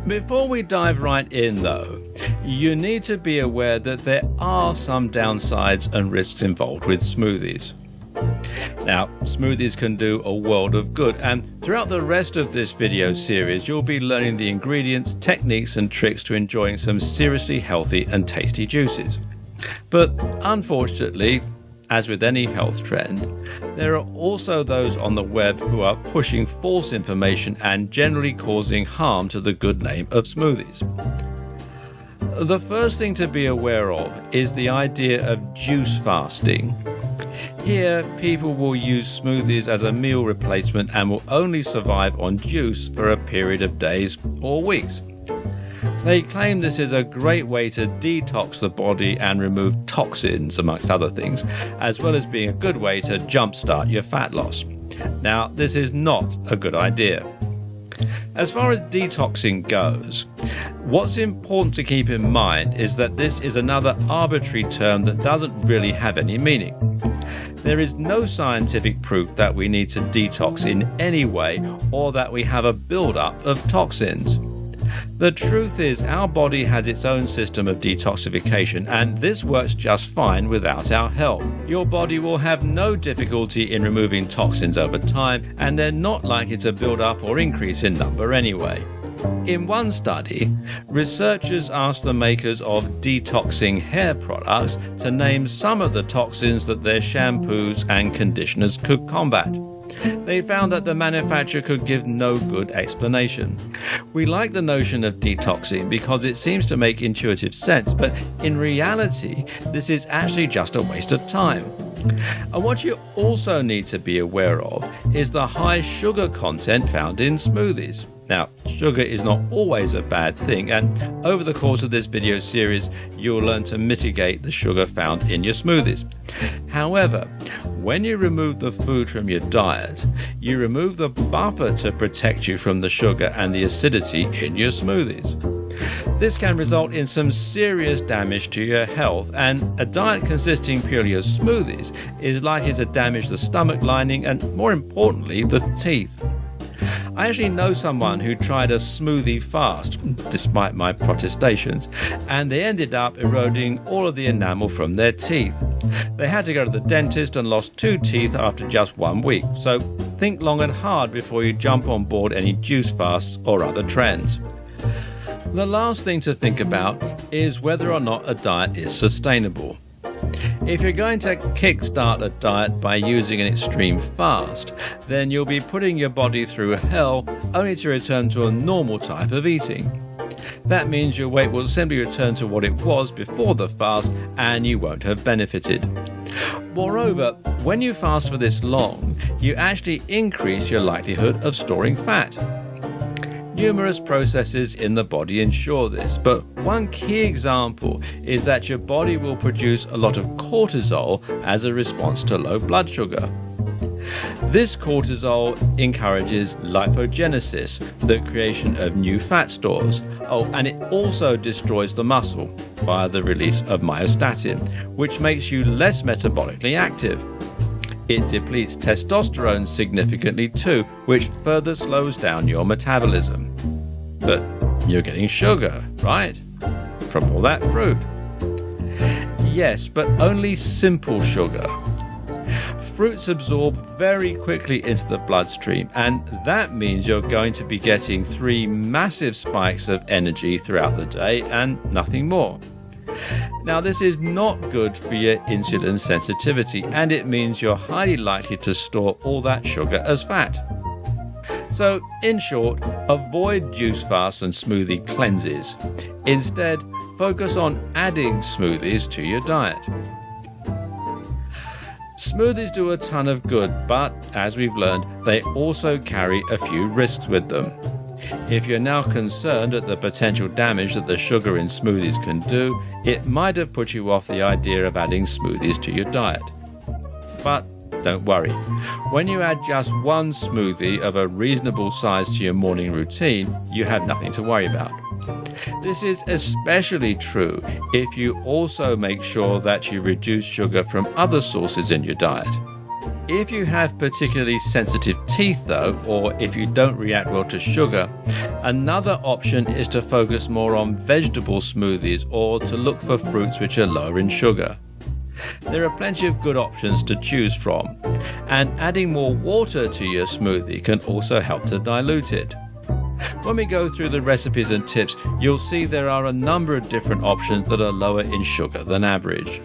Before we dive right in though, you need to be aware that there are some downsides and risks involved with smoothies. Now, smoothies can do a world of good, and throughout the rest of this video series you'll be learning the ingredients, techniques and tricks to enjoying some seriously healthy and tasty juices. But unfortunately, as with any health trend, there are also those on the web who are pushing false information and generally causing harm to the good name of smoothies. The first thing to be aware of is the idea of juice fasting. Here, people will use smoothies as a meal replacement and will only survive on juice for a period of days or weeks. They claim this is a great way to detox the body and remove toxins, amongst other things, as well as being a good way to jumpstart your fat loss. Now, this is not a good idea. As far as detoxing goes, what's important to keep in mind is that this is another arbitrary term that doesn't really have any meaning. There is no scientific proof that we need to detox in any way or that we have a build-up of toxins. The truth is, our body has its own system of detoxification, and this works just fine without our help. Your body will have no difficulty in removing toxins over time, and they're not likely to build up or increase in number anyway. In one study, researchers asked the makers of detoxing hair products to name some of the toxins that their shampoos and conditioners could combat. They found that the manufacturer could give no good explanation. We like the notion of detoxing because it seems to make intuitive sense, but in reality, this is actually just a waste of time. And what you also need to be aware of is the high sugar content found in smoothies. Now, sugar is not always a bad thing, and over the course of this video series, you'll learn to mitigate the sugar found in your smoothies. However, when you remove the food from your diet, you remove the buffer to protect you from the sugar and the acidity in your smoothies. This can result in some serious damage to your health, and a diet consisting purely of smoothies is likely to damage the stomach lining and, more importantly, the teeth. I actually know someone who tried a smoothie fast, despite my protestations, and they ended up eroding all of the enamel from their teeth. They had to go to the dentist and lost 2 teeth after just 1 week, so think long and hard before you jump on board any juice fasts or other trends. The last thing to think about is whether or not a diet is sustainable. If you're going to kickstart a diet by using an extreme fast, then you'll be putting your body through hell only to return to a normal type of eating. That means your weight will simply return to what it was before the fast and you won't have benefited. Moreover, when you fast for this long, you actually increase your likelihood of storing fat. Numerous processes in the body ensure this, but one key example is that your body will produce a lot of cortisol as a response to low blood sugar. This cortisol encourages lipogenesis, the creation of new fat stores. And it also destroys the muscle via the release of myostatin, which makes you less metabolically active. It depletes testosterone significantly too, which further slows down your metabolism. But you're getting sugar, right? From all that fruit. Yes, but only simple sugar. Fruits absorb very quickly into the bloodstream, and that means you're going to be getting 3 massive spikes of energy throughout the day and nothing more. Now, this is not good for your insulin sensitivity, and it means you're highly likely to store all that sugar as fat. So, in short, avoid juice fasts and smoothie cleanses. Instead, focus on adding smoothies to your diet. Smoothies do a ton of good, but as we've learned, they also carry a few risks with them. If you're now concerned at the potential damage that the sugar in smoothies can do, it might have put you off the idea of adding smoothies to your diet. But don't worry. When you add just 1 smoothie of a reasonable size to your morning routine, you have nothing to worry about. This is especially true if you also make sure that you reduce sugar from other sources in your diet. If you have particularly sensitive teeth though, or if you don't react well to sugar, Another option is to focus more on vegetable smoothies or to look for fruits which are lower in sugar. There are plenty of good options to choose from, and adding more water to your smoothie can also help to dilute it. When we go through the recipes and tips, you'll see there are a number of different options that are lower in sugar than average.